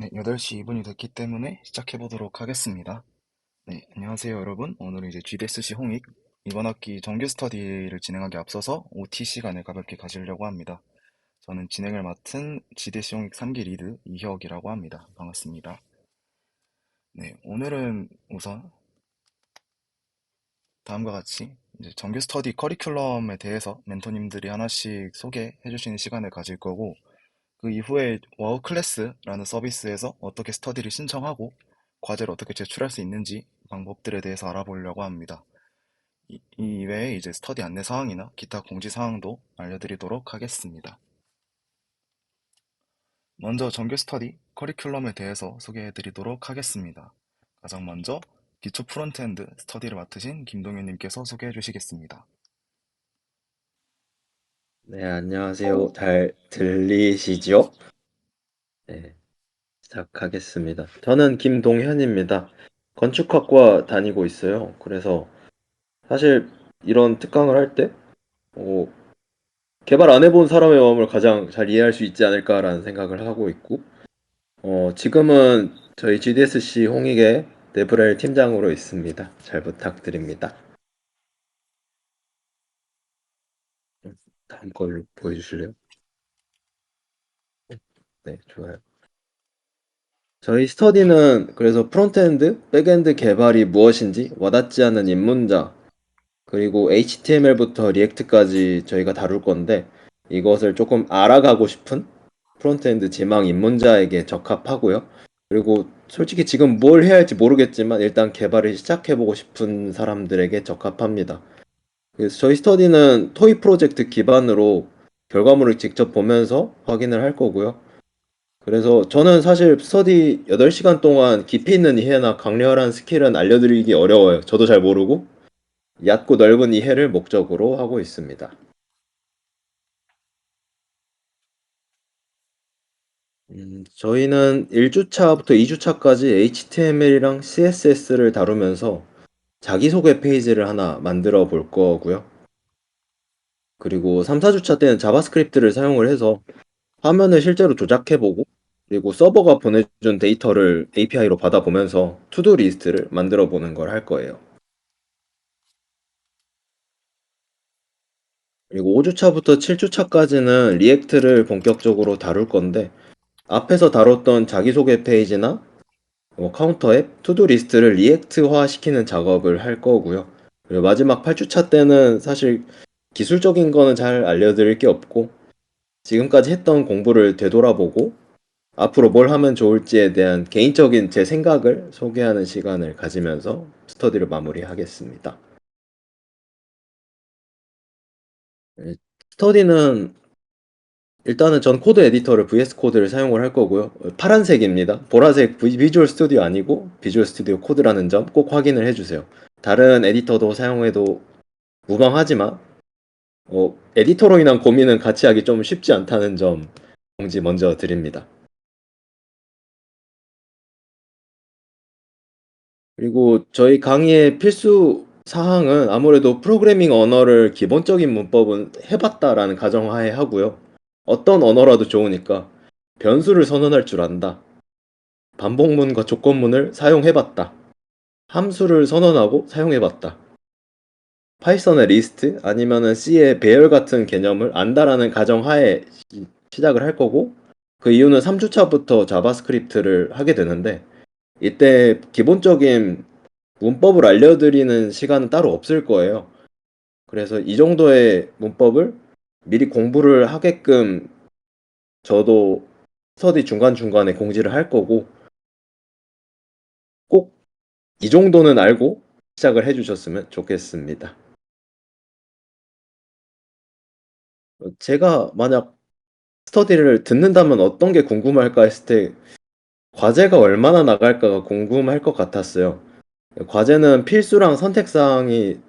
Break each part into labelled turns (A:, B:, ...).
A: 네, 8시 2분이 됐기 때문에 시작해 보도록 하겠습니다. 네, 안녕하세요, 여러분. 오늘은 이제 GDSC 홍익 이번 학기 정규 스터디를 진행하기 앞서서 OT 시간을 가볍게 가지려고 합니다. 저는 진행을 맡은 GDSC 홍익 3기 리드 이혁이라고 합니다. 반갑습니다. 네, 오늘은 우선 다음과 같이 이제 정규 스터디 커리큘럼에 대해서 멘토님들이 하나씩 소개해 주시는 시간을 가질 거고, 그 이후에 와우 클래스라는 서비스에서 어떻게 스터디를 신청하고 과제를 어떻게 제출할 수 있는지 방법들에 대해서 알아보려고 합니다. 이 이외에 이제 스터디 안내 사항이나 기타 공지 사항도 알려드리도록 하겠습니다. 먼저 정규 스터디 커리큘럼에 대해서 소개해드리도록 하겠습니다. 가장 먼저 기초 프론트엔드 스터디를 맡으신 김동현님께서 소개해 주시겠습니다.
B: 네, 안녕하세요. 잘 들리시죠? 네, 시작하겠습니다. 저는 김동현입니다. 건축학과 다니고 있어요. 그래서 사실 이런 특강을 할 때, 어, 개발 안 해본 사람의 마음을 가장 잘 이해할 수 있지 않을까라는 생각을 하고 있고, 지금은 저희 GDSC 홍익의 네브렐 팀장으로 있습니다. 잘 부탁드립니다. 다음 걸로 보여주실래요? 네, 좋아요. 저희 스터디는 그래서 프론트엔드, 백엔드 개발이 무엇인지 와닿지 않는 입문자, 그리고 HTML부터 리액트까지 저희가 다룰 건데 이것을 조금 알아가고 싶은 프론트엔드 지망 입문자에게 적합하고요. 그리고 솔직히 지금 뭘 해야 할지 모르겠지만 일단 개발을 시작해보고 싶은 사람들에게 적합합니다. 그래서 저희 스터디는 토이 프로젝트 기반으로 결과물을 직접 보면서 확인을 할 거고요. 그래서 저는 사실 스터디 8시간 동안 깊이 있는 이해나 강렬한 스킬은 알려드리기 어려워요. 저도 잘 모르고 얕고 넓은 이해를 목적으로 하고 있습니다. 저희는 1주차부터 2주차까지 HTML이랑 CSS를 다루면서 자기소개 페이지를 하나 만들어 볼 거고요. 그리고 3, 4주차 때는 자바스크립트를 사용을 해서 화면을 실제로 조작해보고 그리고 서버가 보내준 데이터를 API로 받아보면서 투두 리스트를 만들어 보는 걸 할 거예요. 그리고 5주차부터 7주차까지는 리액트를 본격적으로 다룰 건데 앞에서 다뤘던 자기소개 페이지나 카운터 앱, 투두 리스트를 리액트화 시키는 작업을 할 거고요. 그리고 마지막 8주차 때는 사실 기술적인 거는 잘 알려드릴 게 없고 지금까지 했던 공부를 되돌아보고 앞으로 뭘 하면 좋을지에 대한 개인적인 제 생각을 소개하는 시간을 가지면서 스터디를 마무리하겠습니다. 네, 스터디는 일단은 전 코드 에디터를 VS 코드를 사용을 할 거고요. 파란색입니다. 보라색 비주얼 스튜디오 아니고 비주얼 스튜디오 코드라는 점 꼭 확인을 해주세요. 다른 에디터도 사용해도 무방하지만 에디터로 인한 고민은 같이 하기 좀 쉽지 않다는 점 공지 먼저 드립니다. 그리고 저희 강의의 필수 사항은 아무래도 프로그래밍 언어를 기본적인 문법은 해봤다라는 가정하에 하고요. 어떤 언어라도 좋으니까 변수를 선언할 줄 안다. 반복문과 조건문을 사용해봤다. 함수를 선언하고 사용해봤다. 파이썬의 리스트 아니면은 C의 배열 같은 개념을 안다라는 가정하에 시작을 할 거고 그 이유는 3주차부터 자바스크립트를 하게 되는데 이때 기본적인 문법을 알려드리는 시간은 따로 없을 거예요. 그래서 이 정도의 문법을 미리 공부를 하게끔 저도 스터디 중간중간에 공지를 할 거고 꼭 이 정도는 알고 시작을 해주셨으면 좋겠습니다. 제가 만약 스터디를 듣는다면 어떤 게 궁금할까 했을 때 과제가 얼마나 나갈까가 궁금할 것 같았어요. 과제는 필수랑 선택사항이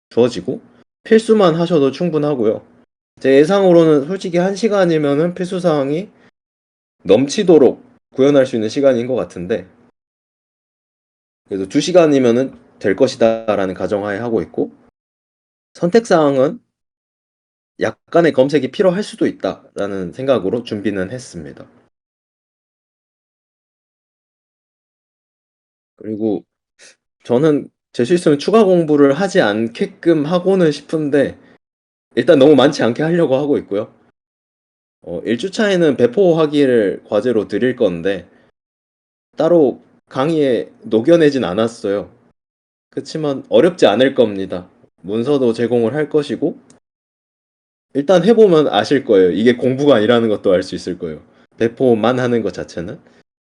B: 주어지고 필수만 하셔도 충분하고요. 제 예상으로는 솔직히 1시간이면은 필수사항이 넘치도록 구현할 수 있는 시간인 것 같은데 그래도 2시간이면은 될 것이다 라는 가정하에 하고 있고 선택사항은 약간의 검색이 필요할 수도 있다 라는 생각으로 준비는 했습니다. 그리고 저는 제 실수는 추가 공부를 하지 않게끔 하고는 싶은데 일단 너무 많지 않게 하려고 하고 있고요. 1주차에는 배포하기를 과제로 드릴 건데 따로 강의에 녹여내진 않았어요. 그치만 어렵지 않을 겁니다. 문서도 제공을 할 것이고 일단 해보면 아실 거예요. 이게 공부가 아니라는 것도 알 수 있을 거예요. 배포만 하는 것 자체는.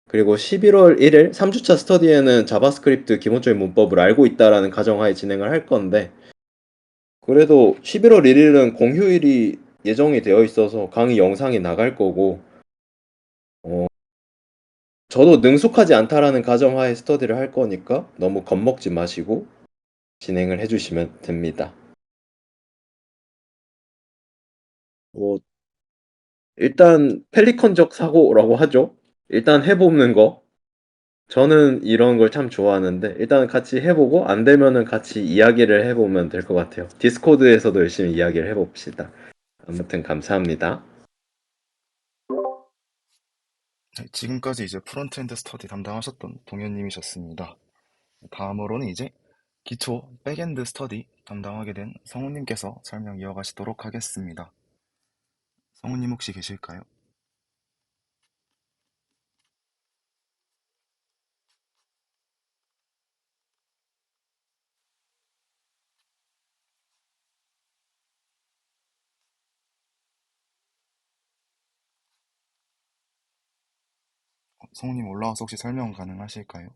B: 그리고 11월 1일 3주차 스터디에는 자바스크립트 기본적인 문법을 알고 있다라는 가정하에 진행을 할 건데 그래도 11월 1일은 공휴일이 예정이 되어 있어서 강의 영상이 나갈 거고 어, 저도 능숙하지 않다라는 가정하에 스터디를 할 거니까 너무 겁먹지 마시고 진행을 해주시면 됩니다. 뭐 일단 펠리컨적 사고라고 하죠. 일단 해보는 거. 저는 이런 걸 참 좋아하는데 일단 같이 해보고 안 되면은 같이 이야기를 해보면 될 것 같아요. 디스코드에서도 열심히 이야기를 해봅시다. 아무튼 감사합니다.
A: 네, 지금까지 이제 프론트엔드 스터디 담당하셨던 동현님이셨습니다. 다음으로는 이제 기초 백엔드 스터디 담당하게 된 성우님께서 설명 이어가시도록 하겠습니다. 성우님 혹시 계실까요? 성우님 올라와서 혹시 설명 가능하실까요?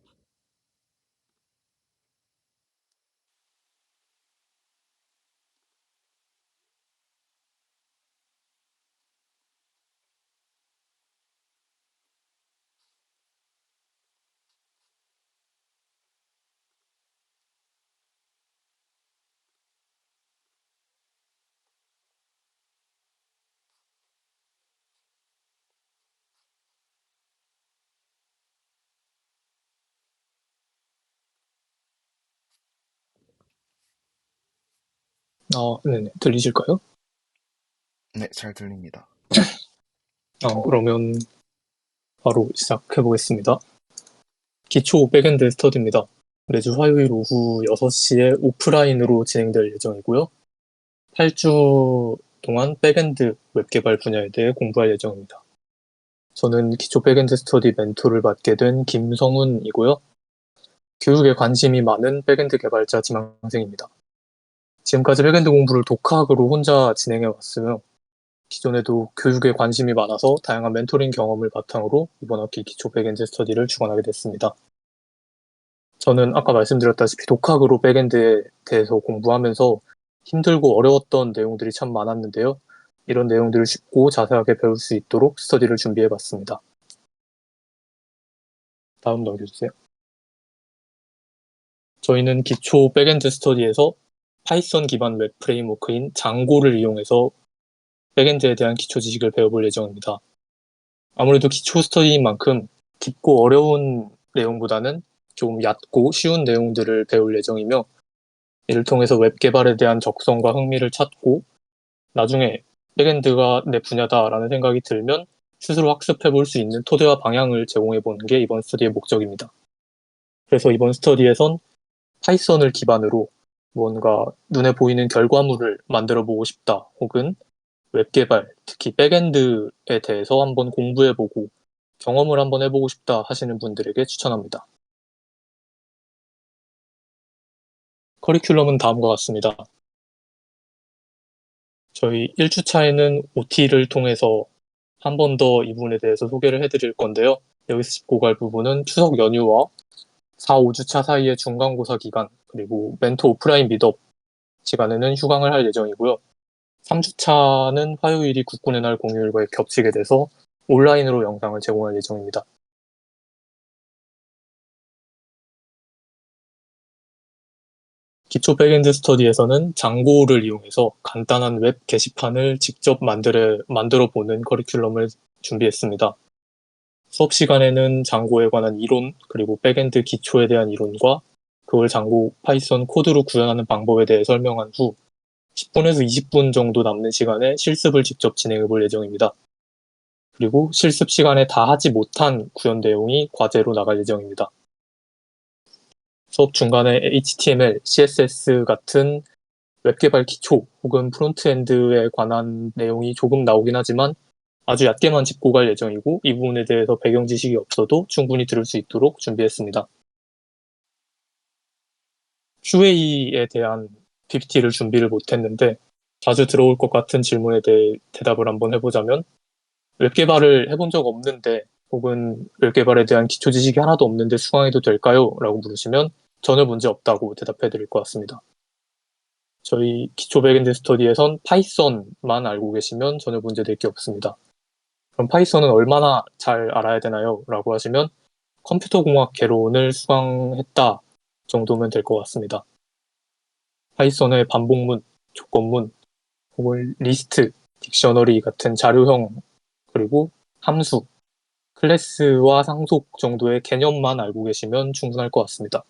C: 네네. 들리실까요?
A: 네, 잘 들립니다.
C: 그러면 바로 시작해 보겠습니다. 기초 백엔드 스터디입니다. 매주 화요일 오후 6시에 오프라인으로 진행될 예정이고요. 8주 동안 백엔드 웹 개발 분야에 대해 공부할 예정입니다. 저는 기초 백엔드 스터디 멘토를 맡게 된 김성훈이고요. 교육에 관심이 많은 백엔드 개발자 지망생입니다. 지금까지 백엔드 공부를 독학으로 혼자 진행해 왔으며 기존에도 교육에 관심이 많아서 다양한 멘토링 경험을 바탕으로 이번 학기 기초 백엔드 스터디를 주관하게 됐습니다. 저는 아까 말씀드렸다시피 독학으로 백엔드에 대해서 공부하면서 힘들고 어려웠던 내용들이 참 많았는데요. 이런 내용들을 쉽고 자세하게 배울 수 있도록 스터디를 준비해 봤습니다. 다음 넘겨주세요. 저희는 기초 백엔드 스터디에서 파이썬 기반 웹 프레임워크인 장고를 이용해서 백엔드에 대한 기초 지식을 배워볼 예정입니다. 아무래도 기초 스터디인 만큼 깊고 어려운 내용보다는 좀 얕고 쉬운 내용들을 배울 예정이며 이를 통해서 웹 개발에 대한 적성과 흥미를 찾고 나중에 백엔드가 내 분야다라는 생각이 들면 스스로 학습해 볼 수 있는 토대와 방향을 제공해 보는 게 이번 스터디의 목적입니다. 그래서 이번 스터디에선 파이썬을 기반으로 뭔가 눈에 보이는 결과물을 만들어 보고 싶다 혹은 웹 개발, 특히 백엔드에 대해서 한번 공부해 보고 경험을 한번 해보고 싶다 하시는 분들에게 추천합니다. 커리큘럼은 다음과 같습니다. 저희 1주차에는 OT를 통해서 한 번 더 이 부분에 대해서 소개를 해드릴 건데요. 여기서 짚고 갈 부분은 추석 연휴와 4, 5주차 사이의 중간고사 기간, 그리고 멘토 오프라인 미드업 시간에는 휴강을 할 예정이고요. 3주차는 화요일이 국군의 날 공휴일과 겹치게 돼서 온라인으로 영상을 제공할 예정입니다. 기초 백엔드 스터디에서는 장고를 이용해서 간단한 웹 게시판을 직접 만들어 보는 커리큘럼을 준비했습니다. 수업 시간에는 장고에 관한 이론, 그리고 백엔드 기초에 대한 이론과 그걸 장고 파이썬 코드로 구현하는 방법에 대해 설명한 후 10분에서 20분 정도 남는 시간에 실습을 직접 진행해 볼 예정입니다. 그리고 실습 시간에 다 하지 못한 구현 내용이 과제로 나갈 예정입니다. 수업 중간에 HTML, CSS 같은 웹 개발 기초 혹은 프론트엔드에 관한 내용이 조금 나오긴 하지만 아주 얕게만 짚고 갈 예정이고 이 부분에 대해서 배경 지식이 없어도 충분히 들을 수 있도록 준비했습니다. QA에 대한 PPT를 준비를 못했는데 자주 들어올 것 같은 질문에 대해 대답을 한번 해보자면 웹 개발을 해본 적 없는데 혹은 웹 개발에 대한 기초 지식이 하나도 없는데 수강해도 될까요? 라고 물으시면 전혀 문제 없다고 대답해 드릴 것 같습니다. 저희 기초 백엔드 스터디에선 파이썬만 알고 계시면 전혀 문제될 게 없습니다. 그럼 파이썬은 얼마나 잘 알아야 되나요? 라고 하시면 컴퓨터공학 개론을 수강했다 정도면 될 것 같습니다. 파이썬의 반복문, 조건문, 혹은 리스트, 딕셔너리 같은 자료형, 그리고 함수, 클래스와 상속 정도의 개념만 알고 계시면 충분할 것 같습니다.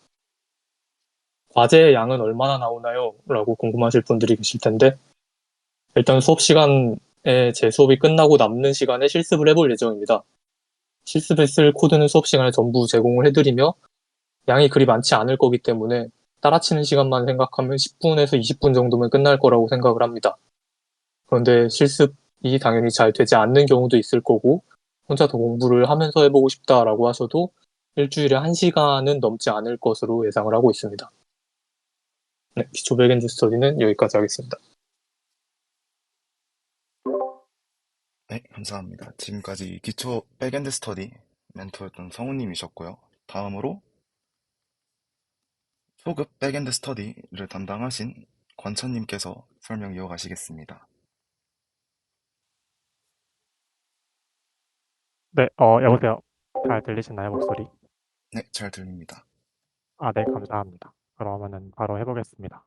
C: 과제의 양은 얼마나 나오나요? 라고 궁금하실 분들이 계실 텐데 일단 수업 시간에 제 수업이 끝나고 남는 시간에 실습을 해볼 예정입니다. 실습했을 코드는 수업 시간에 전부 제공을 해드리며 양이 그리 많지 않을 거기 때문에 따라치는 시간만 생각하면 10분에서 20분 정도면 끝날 거라고 생각을 합니다. 그런데 실습이 당연히 잘 되지 않는 경우도 있을 거고 혼자 더 공부를 하면서 해보고 싶다라고 하셔도 일주일에 1시간은 넘지 않을 것으로 예상을 하고 있습니다. 네, 기초 백엔드 스터디는 여기까지 하겠습니다.
A: 네, 감사합니다. 지금까지 기초 백엔드 스터디 멘토였던 성우님이셨고요. 다음으로 초급 백엔드 스터디를 담당하신 권천님께서 설명 이어가시겠습니다.
D: 네, 여보세요. 잘 들리시나요, 목소리?
A: 네, 잘 들립니다.
D: 아, 네, 감사합니다. 그러면은 바로 해보겠습니다.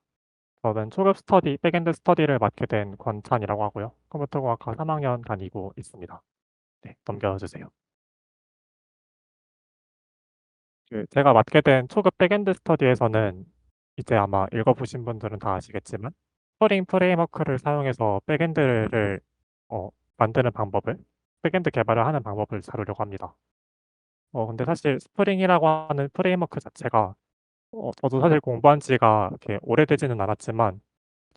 D: 저는 초급 스터디, 백엔드 스터디를 맡게 된 권찬이라고 하고요. 컴퓨터공학과 3학년 다니고 있습니다. 네, 넘겨주세요. 제가 맡게 된 초급 백엔드 스터디에서는 이제 아마 읽어보신 분들은 다 아시겠지만 스프링 프레임워크를 사용해서 백엔드를 만드는 방법을, 백엔드 개발을 하는 방법을 다루려고 합니다. 근데 사실 스프링이라고 하는 프레임워크 자체가 저도 사실 공부한 지가 이렇게 오래되지는 않았지만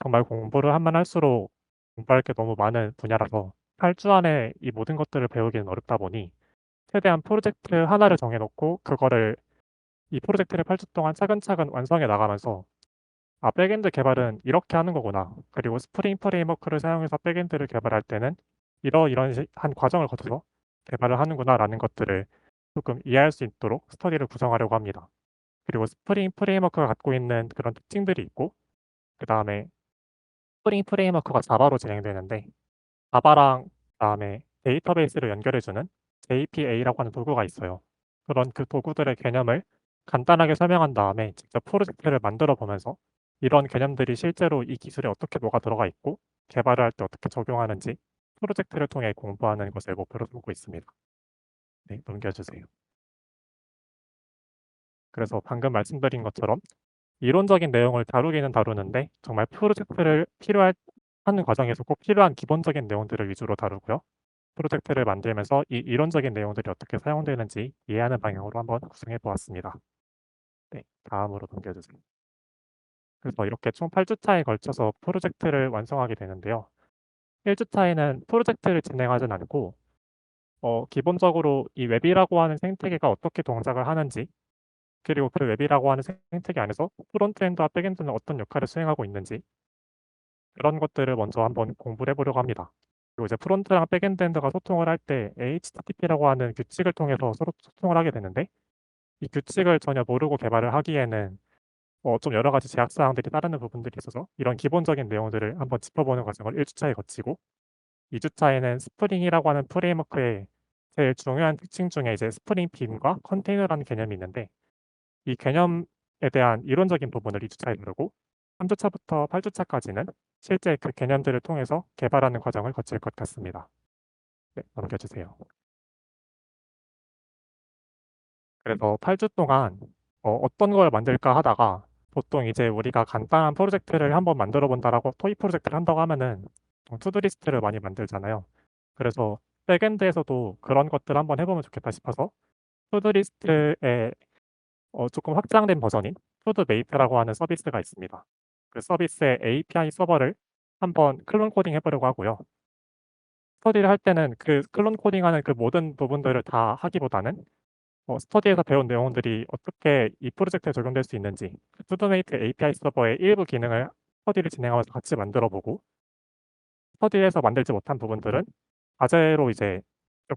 D: 정말 공부를 하면 할수록 공부할 게 너무 많은 분야라서 8주 안에 이 모든 것들을 배우기는 어렵다 보니 최대한 프로젝트 하나를 정해놓고 그거를 이 프로젝트를 8주 동안 차근차근 완성해 나가면서 아, 백엔드 개발은 이렇게 하는 거구나. 그리고 스프링 프레임워크를 사용해서 백엔드를 개발할 때는 한 과정을 거쳐서 개발을 하는구나라는 것들을 조금 이해할 수 있도록 스터디를 구성하려고 합니다. 그리고 스프링 프레임워크가 갖고 있는 그런 특징들이 있고 그 다음에 스프링 프레임워크가 자바로 진행되는데 자바랑 그다음에 데이터베이스를 연결해주는 JPA라고 하는 도구가 있어요. 그런 그 도구들의 개념을 간단하게 설명한 다음에 직접 프로젝트를 만들어 보면서 이런 개념들이 실제로 이 기술에 어떻게 녹아 들어가 있고 개발을 할 때 어떻게 적용하는지 프로젝트를 통해 공부하는 것을 목표로 두고 있습니다. 네, 넘겨주세요. 그래서 방금 말씀드린 것처럼 이론적인 내용을 다루기는 다루는데 정말 프로젝트를 하는 과정에서 꼭 필요한 기본적인 내용들을 위주로 다루고요. 프로젝트를 만들면서 이 이론적인 내용들이 어떻게 사용되는지 이해하는 방향으로 한번 구성해 보았습니다. 네, 다음으로 넘겨주세요. 그래서 이렇게 총 8주차에 걸쳐서 프로젝트를 완성하게 되는데요. 1주차에는 프로젝트를 진행하진 않고 기본적으로 이 웹이라고 하는 생태계가 어떻게 동작을 하는지 그리고 그 웹이라고 하는 생태계 안에서 프론트엔드와 백엔드는 어떤 역할을 수행하고 있는지 그런 것들을 먼저 한번 공부를 해보려고 합니다. 그리고 이제 프론트랑 백엔드가 소통을 할 때 HTTP라고 하는 규칙을 통해서 서로 소통을 하게 되는데 이 규칙을 전혀 모르고 개발을 하기에는 좀 여러 가지 제약 사항들이 따르는 부분들이 있어서 이런 기본적인 내용들을 한번 짚어보는 과정을 1주차에 거치고 2주차에는 스프링이라고 하는 프레임워크의 제일 중요한 특징 중에 이제 스프링 빔과 컨테이너라는 개념이 있는데 이 개념에 대한 이론적인 부분을 2주차에 다루고 3주차부터 8주차까지는 실제 그 개념들을 통해서 개발하는 과정을 거칠 것 같습니다. 네, 넘겨주세요. 그래서 8주 동안 어떤 걸 만들까 하다가 보통 이제 우리가 간단한 프로젝트를 한번 만들어 본다라고 토익 프로젝트를 한다고 하면은 투두리스트를 많이 만들잖아요. 그래서 백엔드에서도 그런 것들 한번 해보면 좋겠다 싶어서 투두리스트에 조금 확장된 버전인 푸드메이트라고 하는 서비스가 있습니다. 그 서비스의 API 서버를 한번 클론 코딩 해보려고 하고요. 스터디를 할 때는 그 클론 코딩하는 그 모든 부분들을 다 하기보다는 스터디에서 배운 내용들이 어떻게 이 프로젝트에 적용될 수 있는지 그 푸드메이트 API 서버의 일부 기능을 스터디를 진행하면서 같이 만들어 보고 스터디에서 만들지 못한 부분들은 과제로 이제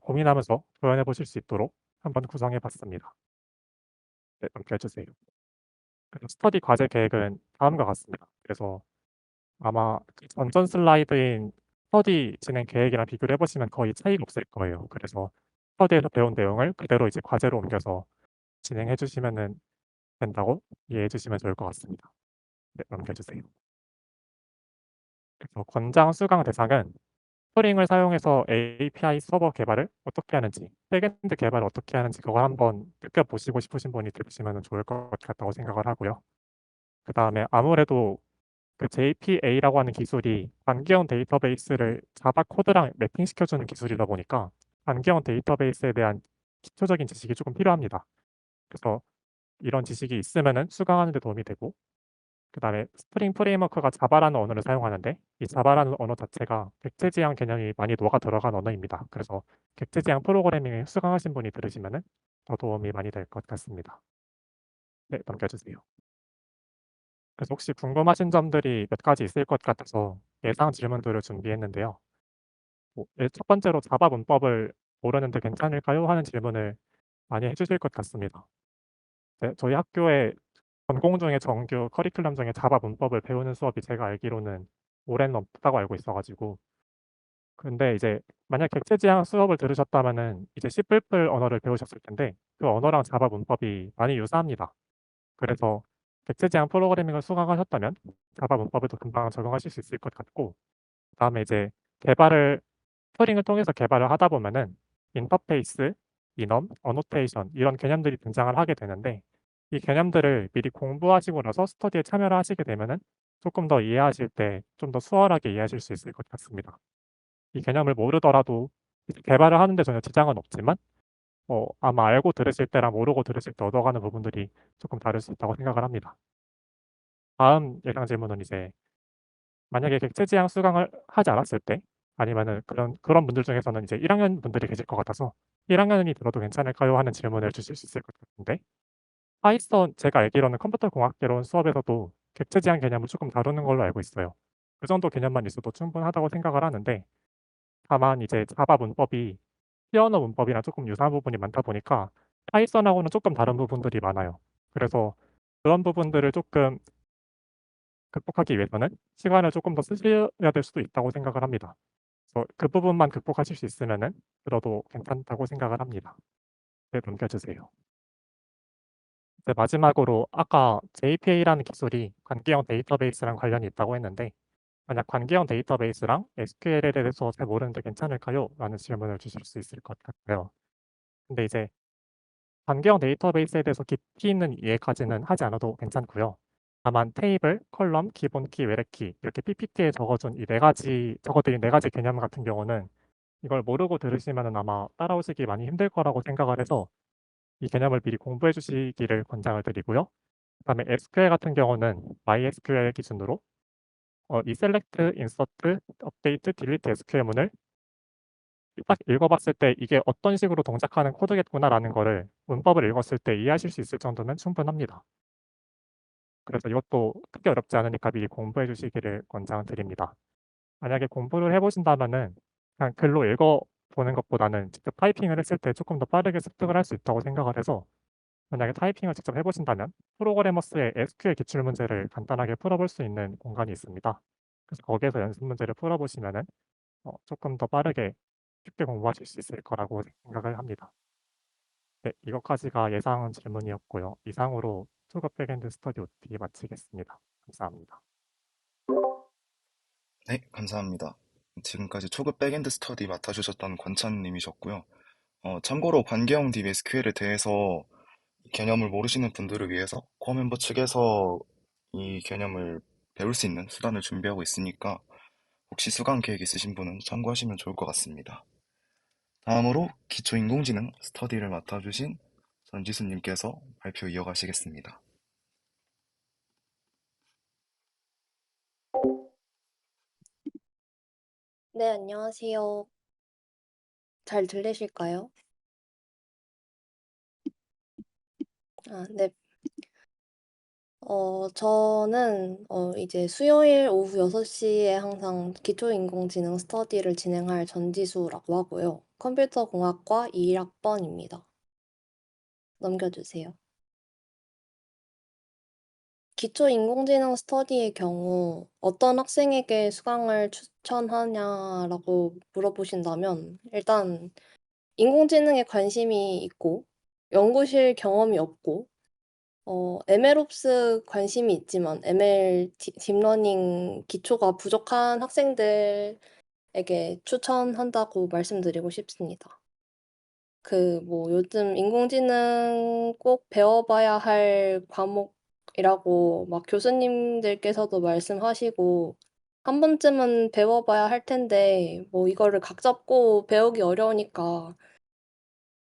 D: 고민하면서 조연해 보실 수 있도록 한번 구성해 봤습니다. 네, 넘겨 주세요. 그래서 스터디 과제 계획은 다음과 같습니다. 그래서 아마 그 전전 슬라이드인 스터디 진행 계획이랑 비교를 해 보시면 거의 차이가 없을 거예요. 그래서 스터디에서 배운 내용을 그대로 이제 과제로 옮겨서 진행해 주시면은 된다고 이해해 주시면 좋을 것 같습니다. 네, 넘겨 주세요. 그래서 권장 수강 대상은 스프링을 사용해서 API 서버 개발을 어떻게 하는지, 백엔드 개발을 어떻게 하는지 그걸 한번 느껴보시고 싶으신 분이 들으시면 좋을 것 같다고 생각을 하고요. 그다음에 아무래도 그 JPA라고 하는 기술이 관계형 데이터베이스를 자바 코드랑 매핑시켜주는 기술이다 보니까 관계형 데이터베이스에 대한 기초적인 지식이 조금 필요합니다. 그래서 이런 지식이 있으면은 수강하는 데 도움이 되고 그다음에 스프링 프레임워크가 자바라는 언어를 사용하는데 이 자바라는 언어 자체가 객체 지향 개념이 많이 녹아 들어간 언어입니다. 그래서 객체 지향 프로그래밍을 수강하신 분이 들으시면은 더 도움이 많이 될 것 같습니다. 네, 넘겨주세요. 그래서 혹시 궁금하신 점들이 몇 가지 있을 것 같아서 예상 질문들을 준비했는데요. 첫 번째로 자바 문법을 모르는데 괜찮을까요? 하는 질문을 많이 해주실 것 같습니다. 네, 저희 학교에 전공 중에 정규 커리큘럼 중에 자바 문법을 배우는 수업이 제가 알기로는 올해는 없다고 알고 있어 가지고 근데 이제 만약 객체 지향 수업을 들으셨다면은 이제 C++ 언어를 배우셨을 텐데 그 언어랑 자바 문법이 많이 유사합니다. 그래서 객체 지향 프로그래밍을 수강하셨다면 자바 문법에도 금방 적용하실 수 있을 것 같고 그다음에 이제 개발을 스프링을 통해서 개발을 하다 보면은 인터페이스, 이넘, 어노테이션 이런 개념들이 등장을 하게 되는데 이 개념들을 미리 공부하시고 나서 스터디에 참여를 하시게 되면은 쪼끔 더 이해하실 때 좀 더 수월하게 이해하실 수 있을 것 같습니다. 이 개념을 모르더라도 이제 개발을 하는 데 전혀 지장은 없지만 아마 알고 들으실 때랑 모르고 들으실 때 얻어가는 부분들이 쪼끔 다를 수 있다고 생각을 합니다. 다음 예상 질문은 이제 만약에 객체 지향 수강을 하지 않았을 때 아니면은 그런 분들 중에서는 이제 1 학년 분들이 계실 것 같아서 "1 학년이 들어도 괜찮을까요?" 하는 질문을 주실 수 있을 것 같은데 파이썬 제가 알기로는 컴퓨터 공학개론 수업에서도 객체 지향 개념을 쪼끔 다루는 걸로 알고 있어요. 그 정도 개념만 있어도 충분하다고 생각을 하는데 다만 이제 자바 문법이 C 언어 문법이랑 쪼끔 유사한 부분이 많다 보니까 파이썬하고는 쪼끔 다른 부분들이 많아요. 그래서 그런 부분들을 쪼끔 극복하기 위해서는 시간을 쪼끔 더 쓰셔야 될 수도 있다고 생각을 합니다. 그래서 그 부분만 극복하실 수 있으면은 들어도 괜찮다고 생각을 합니다. 네, 넘겨주세요. 네, 마지막으로 아까 JPA라는 기술이 관계형 데이터베이스랑 관련이 있다고 했는데 만약 관계형 데이터베이스랑 SQL에 대해서 잘 모르는데 괜찮을까요? 라는 질문을 주실 수 있을 것 같아요. 근데 이제 관계형 데이터베이스에 대해서 깊이 있는 이해까지는 하지 않아도 괜찮고요. 다만 테이블, 컬럼, 기본키, 외래키 이렇게 PPT에 적어준 이 4가지 적어드린 4가지 개념 같은 경우는 이걸 모르고 들으시면은 아마 따라오시기 많이 힘들 거라고 생각을 해서 이 개념을 미리 공부해 주시기를 권장을 드리고요. 그다음에 SQL 같은 경우는 MySQL 기준으로 이 select, insert, update, delete SQL문을 딱 읽어 봤을 때 '이게 어떤 식으로 동작하는 코드겠구나.'라는 거를 문법을 읽었을 때 이해하실 수 있을 정도면 충분합니다. 그래서 이것도 크게 어렵지 않으니까 미리 공부해 주시기를 권장드립니다. 만약에 공부를 해 보신다면은 그냥 글로 읽어 보는 것보다는 직접 타이핑을 했을 때 쪼끔 더 빠르게 습득을 할 수 있다고 생각을 해서 만약에 타이핑을 직접 해 보신다면 프로그래머스의 SQL 기출 문제를 간단하게 풀어 볼 수 있는 공간이 있습니다. 그래서 거기에서 연습 문제를 풀어 보시면은 쪼끔 더 빠르게 쉽게 공부하실 수 있을 거라고 생각을 합니다. 네, 이것까지가 예상 질문이었고요. 이상으로 초급 백엔드 스터디 OT 마치겠습니다. 감사합니다.
A: 네, 감사합니다. 지금까지 초급 백엔드 스터디 맡아주셨던 권찬님이셨고요. 참고로 관계형 DBSQL에 대해서 개념을 모르시는 분들을 위해서 코어 멤버 측에서 이 개념을 배울 수 있는 수단을 준비하고 있으니까 혹시 수강 계획 있으신 분은 참고하시면 좋을 것 같습니다. 다음으로 기초인공지능 스터디를 맡아주신 전지수님께서 발표 이어가시겠습니다.
E: 네, 안녕하세요. 잘 들리실까요? 네. 저는 이제 수요일 오후 6시에 항상 기초인공지능 스터디를 진행할 전지수라고 하고요. 컴퓨터공학과 21학번입니다. 넘겨주세요. 기초인공지능 스터디의 경우 어떤 학생에게 수강을 추천하냐라고 물어보신다면 일단 인공지능에 관심이 있고 연구실 경험이 없고 MLOps 관심이 있지만 ML 딥러닝 기초가 부족한 학생들에게 추천한다고 말씀드리고 싶습니다. 요즘 인공지능 꼭 배워봐야 할 과목이라고 막 교수님들께서도 말씀하시고 한 번쯤은 배워봐야 할 텐데 이거를 각 잡고 배우기 어려우니까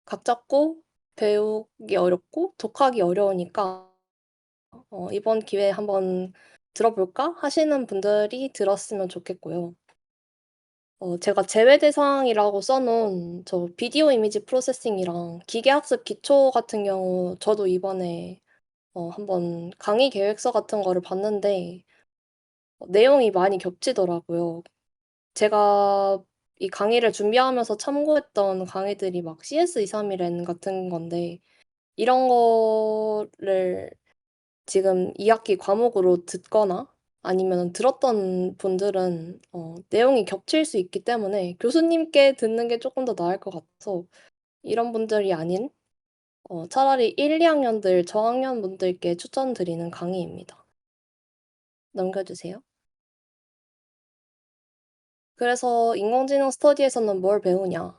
E: 각 잡고 배우기 어렵고 독하기 어려우니까 이번 기회에 한번 들어볼까 하시는 분들이 들었으면 좋겠고요. 제가 제외 대상이라고 써놓은 저 비디오 이미지 프로세싱이랑 기계학습 기초 같은 경우 저도 이번에 한번 강의 계획서 같은 거를 봤는데 내용이 많이 겹치더라고요. 제가 이 강의를 준비하면서 참고했던 강의들이 막 CS231N 같은 건데 이런 거를 지금 2학기 과목으로 듣거나 아니면 들었던 분들은 내용이 겹칠 수 있기 때문에 교수님께 듣는 게 조금 더 나을 것 같아서 이런 분들이 아닌 차라리 1, 2학년들 저학년 분들께 추천드리는 강의입니다. 넘겨주세요. 그래서 인공지능 스터디에서는 뭘 배우냐?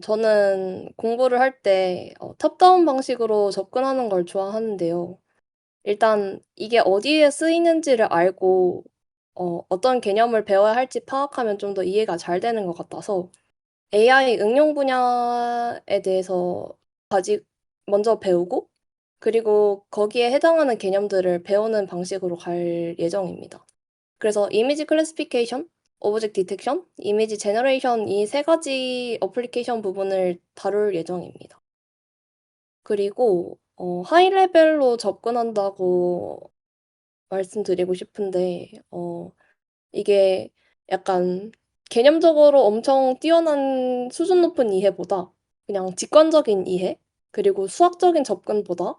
E: 저는 공부를 할 때 탑다운 방식으로 접근하는 걸 좋아하는데요. 일단 이게 어디에 쓰이는지를 알고 어떤 개념을 배워야 할지 파악하면 좀 더 이해가 잘 되는 것 같아서 AI 응용 분야에 대해서 먼저 배우고 그리고 거기에 해당하는 개념들을 배우는 방식으로 갈 예정입니다. 그래서 이미지 클래시피케이션, 오브젝트 디텍션, 이미지 제너레이션 이 세 가지 어플리케이션 부분을 다룰 예정입니다. 그리고 하이 레벨로 접근한다고 말씀드리고 싶은데 이게 약간 개념적으로 엄청 뛰어난 수준 높은 이해보다 그냥 직관적인 이해 그리고 수학적인 접근보다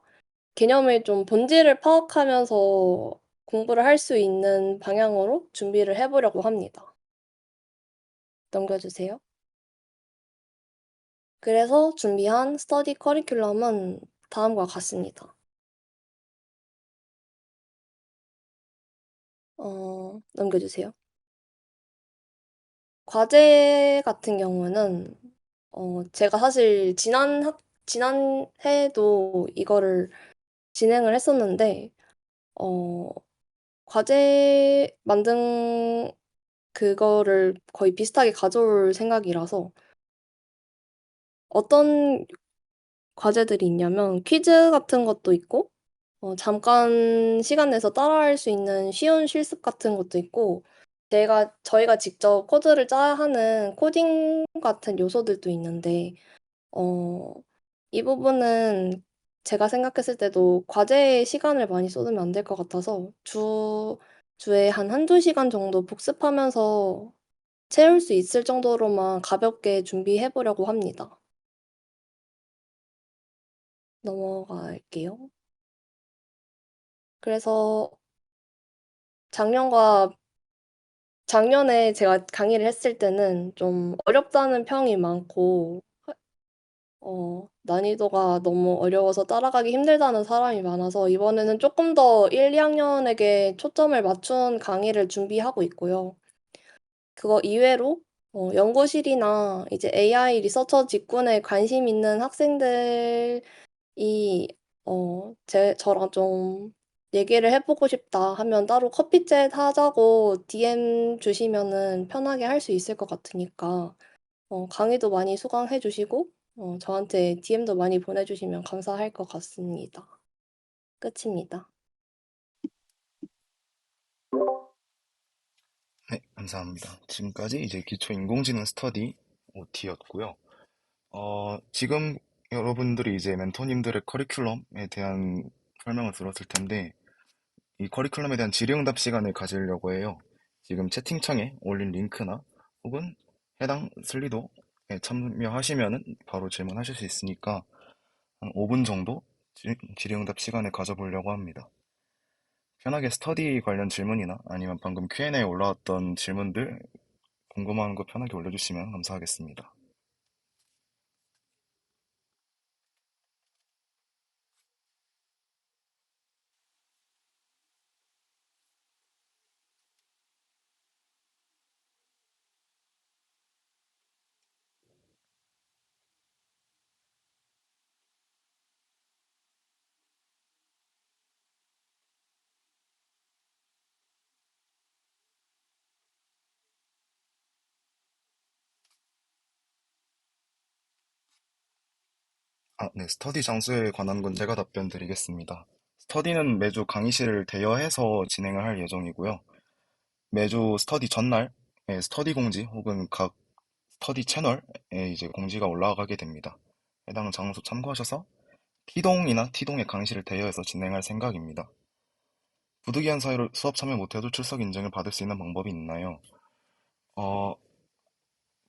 E: 개념의 좀 본질을 파악하면서 공부를 할 수 있는 방향으로 준비를 해 보려고 합니다. 넘겨주세요. 그래서 준비한 스터디 커리큘럼은 다음과 같습니다. 넘겨주세요. 과제 같은 경우는 제가 사실 지난 해에도 이거를 진행을 했었는데 과제 만든 그거를 거의 비슷하게 가져올 생각이라서 어떤 과제들이 있냐면 퀴즈 같은 것도 있고 잠깐 시간 내서 따라할 수 있는 쉬운 실습 같은 것도 있고 저희가 직접 코드를 짜야 하는 코딩 같은 요소들도 있는데 이 부분은 제가 생각했을 때도 과제에 시간을 많이 쏟으면 안 될 것 같아서 주에 한 1-2 시간 정도 복습하면서 채울 수 있을 정도로만 가볍게 준비해 보려고 합니다. 넘어갈게요. 그래서 작년에 제가 강의를 했을 때는 좀 어렵다는 평이 많고 난이도가 너무 어려워서 따라가기 힘들다는 사람이 많아서 이번에는 조금 더 1, 2학년에게 초점을 맞춘 강의를 준비하고 있고요. 그거 이외로 연구실이나 이제 AI 리서처 직군에 관심 있는 학생들이 저랑 좀 얘기를 해 보고 싶다 하면 따로 커피챗 하자고 DM 주시면은 편하게 할 수 있을 것 같으니까 강의도 많이 수강해 주시고 저한테 DM도 많이 보내주시면 감사할 것 같습니다. 끝입니다.
A: 네, 감사합니다. 지금까지 이제 기초 인공지능 스터디 OT였고요. 지금 여러분들이 이제 멘토님들의 커리큘럼에 대한 설명을 들었을 텐데, 이 커리큘럼에 대한 질의응답 시간을 가지려고 해요. 지금 채팅창에 올린 링크나 혹은 해당 슬리도에 참여하시면은 바로 질문하실 수 있으니까 한 5분 정도 질의응답 시간을 가져보려고 합니다. 편하게 스터디 관련 질문이나 아니면 방금 Q&A에 올라왔던 질문들 궁금한 거 편하게 올려주시면 감사하겠습니다. 네, 스터디 장소에 관한 건 제가 답변 드리겠습니다. 스터디는 매주 강의실을 대여해서 진행을 할 예정이고요. 매주 스터디 전날에 스터디 공지 혹은 각 스터디 채널에 이제 공지가 올라가게 됩니다. 해당 장소 참고하셔서 T동이나 T동의 강의실을 대여해서 진행할 생각입니다. 부득이한 사유로 수업 참여 못해도 출석 인증을 받을 수 있는 방법이 있나요? 어,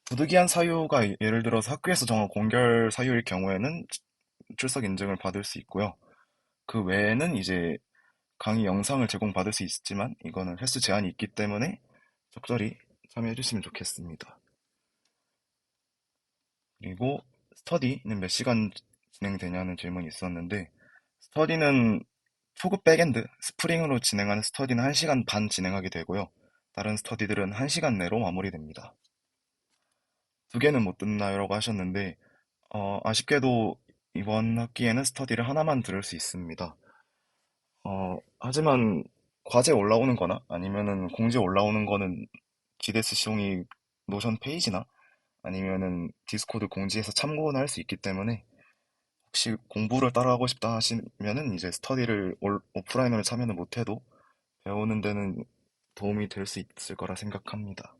A: 부득이한 사유가 예를 들어서 학교에서 정한 공결 사유일 경우에는 출석 인증을 받을 수 있고요. 그 외에는 이제 강의 영상을 제공받을 수 있지만 이거는 횟수 제한이 있기 때문에 적절히 참여해 주시면 좋겠습니다. 그리고 스터디는 몇 시간 진행되냐는 질문이 있었는데 스터디는 초급 백엔드 스프링으로 진행하는 스터디는 1시간 반 진행하게 되고요. 다른 스터디들은 1시간 내로 마무리됩니다. 두 개는 못 듣나요? 라고 하셨는데 아쉽게도 이번 학기에는 스터디를 하나만 들을 수 있습니다. 하지만 과제 올라오는 거나 아니면은 공지 올라오는 거는 기데스 시용이 노션 페이지나 아니면은 디스코드 공지에서 참고는 할 수 있기 때문에 혹시 공부를 따라하고 싶다 하시면은 이제 스터디를 오프라인으로 참여는 못해도 배우는 데는 도움이 될 수 있을 거라 생각합니다.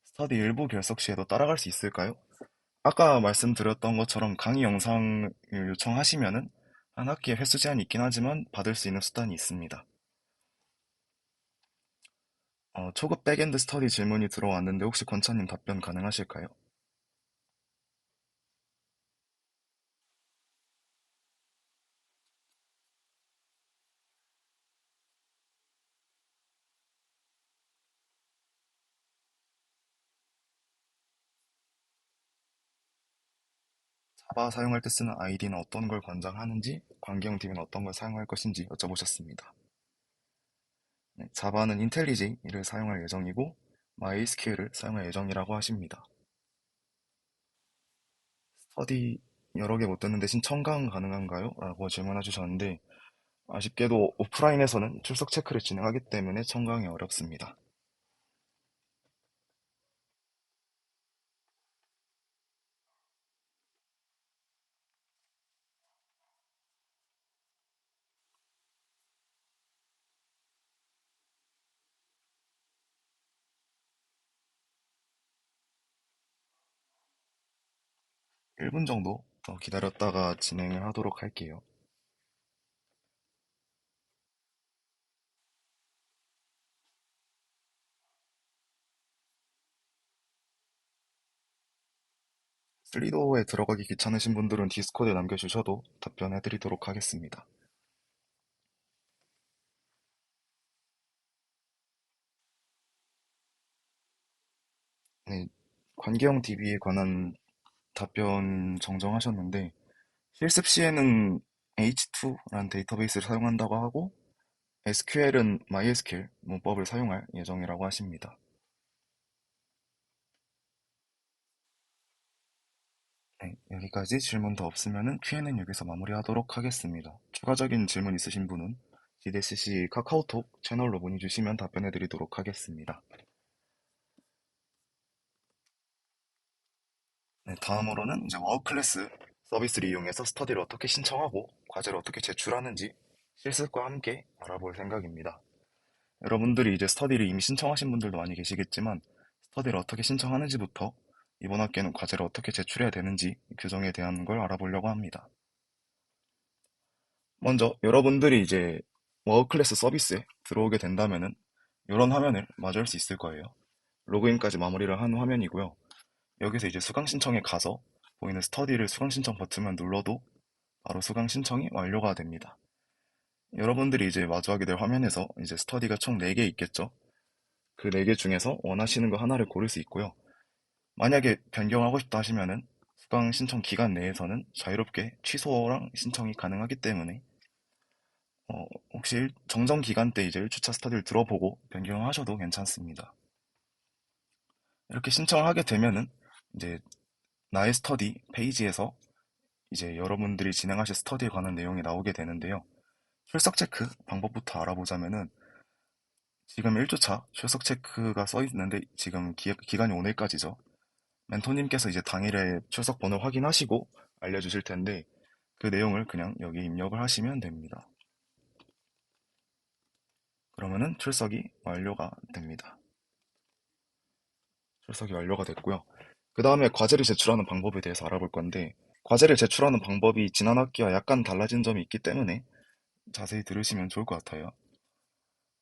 A: 스터디 일부 결석 시에도 따라갈 수 있을까요? 아까 말씀드렸던 것처럼 강의 영상을 요청하시면은 한 학기에 횟수 제한이 있긴 하지만 받을 수 있는 수단이 있습니다. 초급 백엔드 스터디 질문이 들어왔는데 혹시 권차님 답변 가능하실까요? 자바 사용할 때 쓰는 아이디는 어떤 걸 권장하는지, 관계형 DB는 어떤 걸 사용할 것인지 여쭤보셨습니다. 네, 자바는 인텔리제이를 사용할 예정이고 MySQL을 사용할 예정이라고 하십니다. 스터디 여러 개 못 듣는 대신 청강 가능한가요? 라고 질문해 주셨는데 아쉽게도 오프라인에서는 출석 체크를 진행하기 때문에 청강이 어렵습니다. 일 분 정도 더 기다렸다가 진행을 하도록 할게요. 슬리도에 들어가기 귀찮으신 분들은 디스코드에 남겨주셔도 답변해드리도록 하겠습니다. 네, 관계형 DB에 관한 답변 정정하셨는데 실습 시에는 H2라는 데이터베이스를 사용한다고 하고 SQL은 MySQL 문법을 사용할 예정이라고 하십니다. 네, 여기까지 질문 더 없으면 Q&A는 여기서 마무리하도록 하겠습니다. 추가적인 질문 있으신 분은 GDCC 카카오톡 채널로 문의 주시면 답변해드리도록 하겠습니다. 네, 다음으로는 이제 와우 클래스 서비스를 이용해서 스터디를 어떻게 신청하고 과제를 어떻게 제출하는지 실습과 함께 알아볼 생각입니다. 여러분들이 이제 스터디를 이미 신청하신 분들도 많이 계시겠지만 스터디를 어떻게 신청하는지부터 이번 학기에는 과제를 어떻게 제출해야 되는지 규정에 대한 걸 알아보려고 합니다. 먼저 여러분들이 이제 와우 클래스 서비스에 들어오게 된다면은 이런 화면을 맞이할 수 있을 거예요. 로그인까지 마무리를 한 화면이고요. 여기서 이제 수강 신청에 가서 보이는 스터디를 수강 신청 버튼만 눌러도 바로 수강 신청이 완료가 됩니다. 여러분들이 이제 마주하게 될 화면에서 이제 스터디가 총 4개 있겠죠. 그 4개 중에서 원하시는 거 하나를 고를 수 있고요. 만약에 변경하고 싶다 하시면은 수강 신청 기간 내에서는 자유롭게 취소랑 신청이 가능하기 때문에 혹시 정정 기간 때 이제 1주차 스터디를 들어보고 변경하셔도 괜찮습니다. 이렇게 신청을 하게 되면은 이제 나의 스터디 페이지에서 이제 여러분들이 진행하실 스터디에 관한 내용이 나오게 되는데요. 출석 체크 방법부터 알아보자면은 지금 1주차 출석 체크가 써 있는데 지금 기간이 오늘까지죠. 멘토님께서 이제 당일에 출석 번호 확인하시고 알려주실 텐데 그 내용을 그냥 여기 입력을 하시면 됩니다. 그러면은 출석이 완료가 됩니다. 출석이 완료가 됐고요. 그 다음에 과제를 제출하는 방법에 대해서 알아볼 건데 과제를 제출하는 방법이 지난 학기와 약간 달라진 점이 있기 때문에 자세히 들으시면 좋을 것 같아요.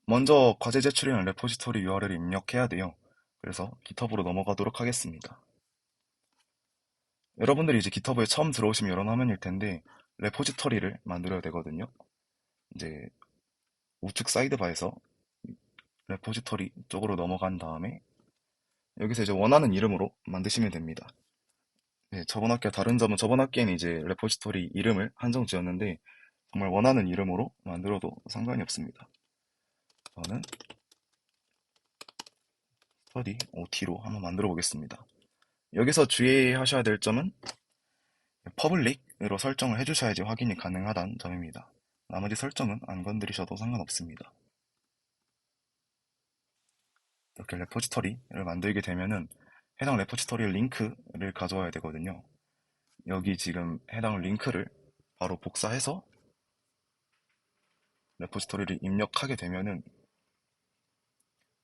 A: 먼저 과제 제출이랑 레포지토리 URL을 입력해야 돼요. 그래서 GitHub으로 넘어가도록 하겠습니다. 여러분들이 이제 GitHub에 처음 들어오시면 이런 화면일 텐데 레포지토리를 만들어야 되거든요. 이제 우측 사이드바에서 레포지토리 쪽으로 넘어간 다음에 여기서 이제 원하는 이름으로 만드시면 됩니다. 네, 저번 학기와 다른 점은 저번 학기에는 이제 레포지토리 이름을 한정 지었는데 정말 원하는 이름으로 만들어도 상관이 없습니다. 저는 스터디 OT로 한번 만들어 보겠습니다. 여기서 주의하셔야 될 점은 퍼블릭으로 설정을 해주셔야지 확인이 가능하다는 점입니다. 나머지 설정은 안 건드리셔도 상관없습니다. 이렇게 레포지토리를 만들게 되면은 해당 레포지토리 링크를 가져와야 되거든요. 여기 지금 해당 링크를 바로 복사해서 레포지토리를 입력하게 되면은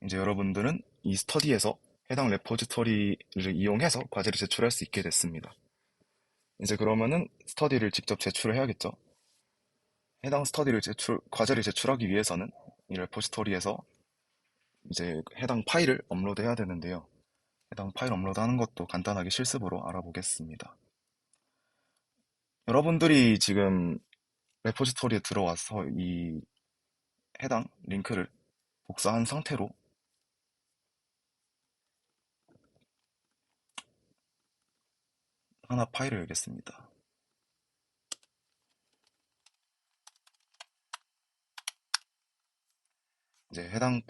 A: 이제 여러분들은 이 스터디에서 해당 레포지토리를 이용해서 과제를 제출할 수 있게 됐습니다. 이제 그러면은 스터디를 직접 제출을 해야겠죠. 해당 과제를 제출하기 위해서는 이 레포지토리에서 이제 해당 파일을 업로드해야 되는데요. 해당 파일 업로드하는 것도 간단하게 실습으로 알아보겠습니다. 여러분들이 지금 레포지토리에 들어와서 이 해당 링크를 복사한 상태로 하나 파일을 열겠습니다. 이제 해당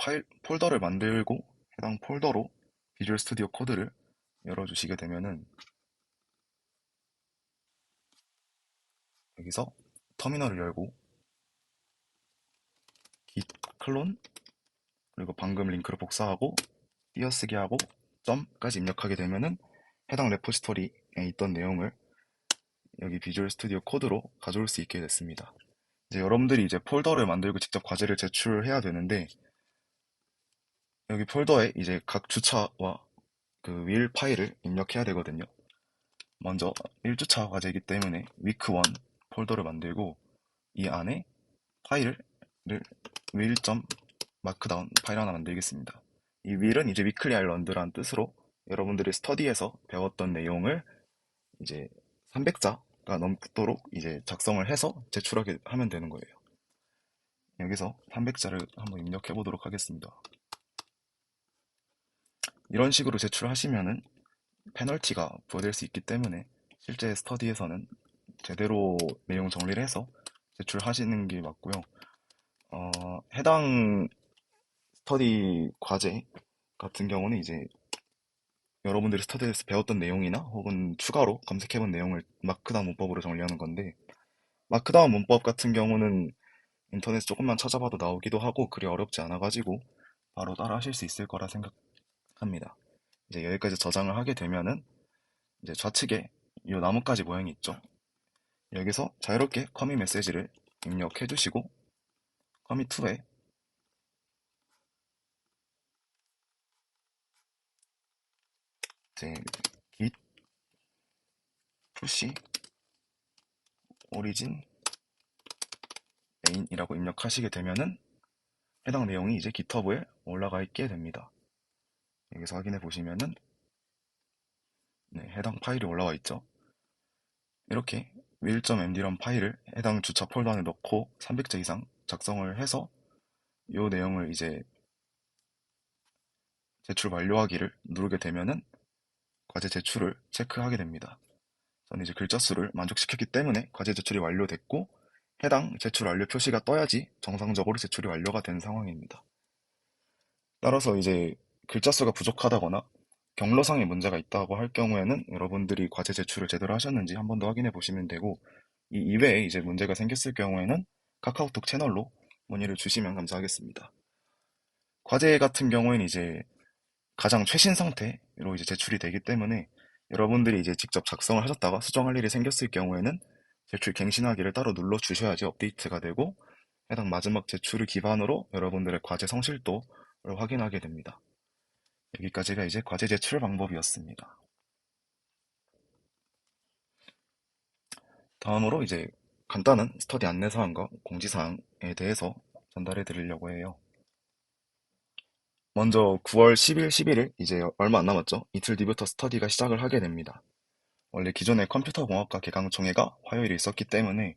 A: 폴더를 만들고 해당 폴더로 비주얼 스튜디오 코드를 열어주시게 되면은 여기서 터미널을 열고 git 클론 그리고 방금 링크를 복사하고 띄어쓰기 하고 점까지 입력하게 되면은 해당 레포지토리에 있던 내용을 여기 비주얼 스튜디오 코드로 가져올 수 있게 됐습니다. 이제 여러분들이 이제 폴더를 만들고 직접 과제를 제출해야 되는데 여기 폴더에 이제 각 주차와 그 윌 파일을 입력해야 되거든요. 먼저 1주차 과제이기 때문에 week 1 폴더를 만들고 이 안에 파일을 will.markdown 파일 하나 만들겠습니다. 이 will은 이제 weekly island라는 뜻으로 여러분들이 스터디에서 배웠던 내용을 이제 300자가 넘도록 이제 작성을 해서 제출하게 하면 되는 거예요. 여기서 300자를 한번 입력해 보도록 하겠습니다. 이런 식으로 제출하시면은 페널티가 부여될 수 있기 때문에 실제 스터디에서는 제대로 내용 정리를 해서 제출하시는 게 맞고요. 해당 스터디 과제 같은 경우는 이제 여러분들이 스터디에서 배웠던 내용이나 혹은 추가로 검색해본 내용을 마크다운 문법으로 정리하는 건데 마크다운 문법 같은 경우는 인터넷 조금만 찾아봐도 나오기도 하고 그리 어렵지 않아가지고 바로 따라 하실 수 있을 거라 생각합니다. 이제 여기까지 저장을 하게 되면은 이제 좌측에 이 나뭇가지 모양이 있죠. 여기서 자유롭게 커밋 메시지를 입력해 주시고 커밋 2에 이제 git push origin main이라고 입력하시게 되면은 해당 내용이 이제 GitHub에 올라가 있게 됩니다. 여기서 확인해 보시면은 네, 해당 파일이 올라와 있죠. 이렇게 will.md라는 파일을 해당 주차 폴더 안에 넣고 300자 이상 작성을 해서 이 내용을 이제 제출 완료하기를 누르게 되면은 과제 제출을 체크하게 됩니다. 저는 이제 글자 수를 만족시켰기 때문에 과제 제출이 완료됐고 해당 제출 완료 표시가 떠야지 정상적으로 제출이 완료가 된 상황입니다. 따라서 이제 글자 수가 부족하다거나 경로상에 문제가 있다고 할 경우에는 여러분들이 과제 제출을 제대로 하셨는지 한 번 더 확인해 보시면 되고 이 이외에 이제 문제가 생겼을 경우에는 카카오톡 채널로 문의를 주시면 감사하겠습니다. 과제 같은 경우에는 이제 가장 최신 상태로 이제 제출이 되기 때문에 여러분들이 이제 직접 작성을 하셨다가 수정할 일이 생겼을 경우에는 제출 갱신하기를 따로 눌러 주셔야지 업데이트가 되고 해당 마지막 제출을 기반으로 여러분들의 과제 성실도를 확인하게 됩니다. 여기까지가 이제 과제 제출 방법이었습니다. 다음으로 이제 간단한 스터디 안내사항과 공지사항에 대해서 전달해 드리려고 해요. 먼저 9월 10일, 11일 이제 얼마 안 남았죠. 이틀 뒤부터 스터디가 시작을 하게 됩니다. 원래 기존에 컴퓨터공학과 개강총회가 화요일에 있었기 때문에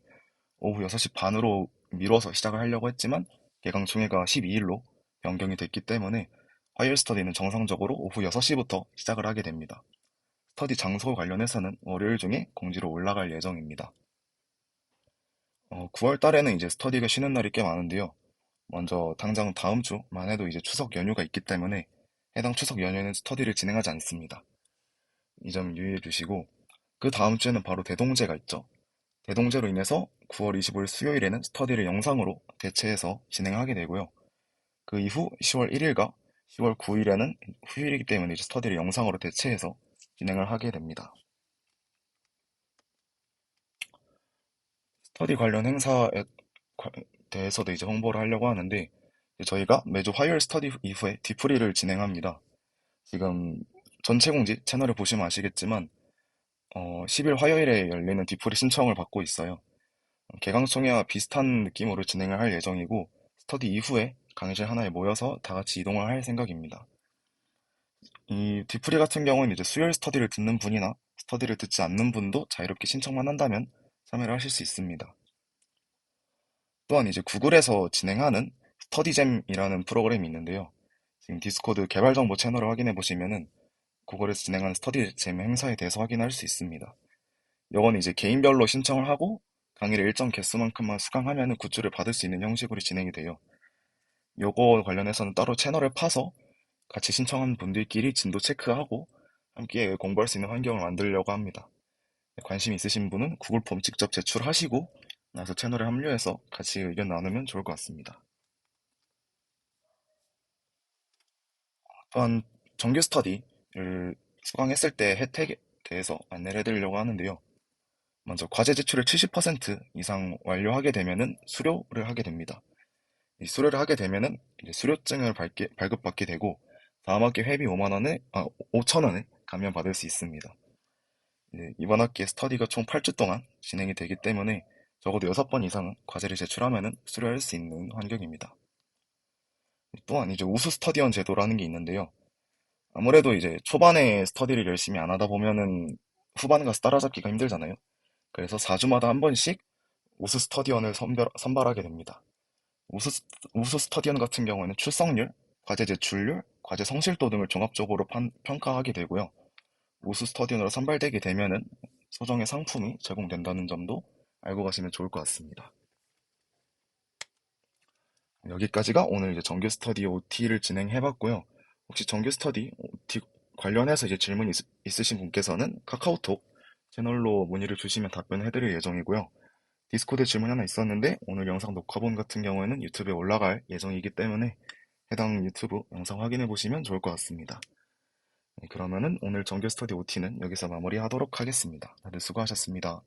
A: 오후 6시 반으로 미뤄서 시작을 하려고 했지만 개강총회가 12일로 변경이 됐기 때문에 화요일 스터디는 정상적으로 오후 6시부터 시작을 하게 됩니다. 스터디 장소 관련해서는 월요일 중에 공지로 올라갈 예정입니다. 9월 달에는 이제 스터디가 쉬는 날이 꽤 많은데요. 먼저 당장 다음 주만 해도 이제 추석 연휴가 있기 때문에 해당 추석 연휴에는 스터디를 진행하지 않습니다. 이 점 유의해 주시고 그 다음 주에는 바로 대동제가 있죠. 대동제로 인해서 9월 25일 수요일에는 스터디를 영상으로 대체해서 진행하게 되고요. 그 이후 10월 1일과 10월 9일에는 휴일이기 때문에 이제 스터디를 영상으로 대체해서 진행을 하게 됩니다. 스터디 관련 행사에 대해서도 이제 홍보를 하려고 하는데 저희가 매주 화요일 스터디 이후에 디프리를 진행합니다. 지금 전체 공지 채널을 보시면 아시겠지만 10일 화요일에 열리는 디프리 신청을 받고 있어요. 개강총회와 비슷한 느낌으로 진행을 할 예정이고 스터디 이후에 강의실 하나에 모여서 다 같이 이동을 할 생각입니다. 이 디프리 같은 경우는 이제 수요일 스터디를 듣는 분이나 스터디를 듣지 않는 분도 자유롭게 신청만 한다면 참여를 하실 수 있습니다. 또한 이제 구글에서 진행하는 스터디잼이라는 프로그램이 있는데요. 지금 디스코드 개발 정보 채널을 확인해 보시면은 구글에서 진행하는 스터디잼 행사에 대해서 확인할 수 있습니다. 요건 이제 개인별로 신청을 하고 강의를 일정 개수만큼만 수강하면 굿즈를 받을 수 있는 형식으로 진행이 돼요. 요거 관련해서는 따로 채널을 파서 같이 신청한 분들끼리 진도 체크하고 함께 공부할 수 있는 환경을 만들려고 합니다. 관심 있으신 분은 구글 폼 직접 제출하시고 나서 채널에 합류해서 같이 의견 나누면 좋을 것 같습니다. 또한 정규 스터디를 수강했을 때 혜택에 대해서 안내를 해드리려고 하는데요. 먼저 과제 제출을 70% 이상 완료하게 되면은 수료를 하게 됩니다. 이 수료를 하게 되면은 이제 수료증을 발급받게 되고 다음 학기 회비 5,000원에 감면받을 수 있습니다. 이번 학기에 스터디가 총 8주 동안 진행이 되기 때문에 적어도 6번 이상은 과제를 제출하면은 수료할 수 있는 환경입니다. 또한 이제 우수 스터디원 제도라는 게 있는데요. 아무래도 이제 초반에 스터디를 열심히 안 하다 보면은 후반 가서 따라잡기가 힘들잖아요. 그래서 4주마다 한 번씩 우수 스터디원을 선발하게 됩니다. 우수 스터디원 같은 경우에는 출석률, 과제 제출률, 과제 성실도 등을 종합적으로 평가하게 되고요. 우수 스터디언으로 선발되게 되면은 소정의 상품이 제공된다는 점도 알고 가시면 좋을 것 같습니다. 여기까지가 오늘 이제 정규 스터디 OT를 진행해봤고요. 혹시 정규 스터디 OT 관련해서 이제 질문 있으신 분께서는 카카오톡 채널로 문의를 주시면 답변해드릴 예정이고요. 디스코드 질문이 하나 있었는데 오늘 영상 녹화본 같은 경우에는 유튜브에 올라갈 예정이기 때문에 해당 유튜브 영상 확인해 보시면 좋을 것 같습니다. 네, 그러면은 오늘 정규 스터디 OT는 여기서 마무리하도록 하겠습니다. 다들 수고하셨습니다.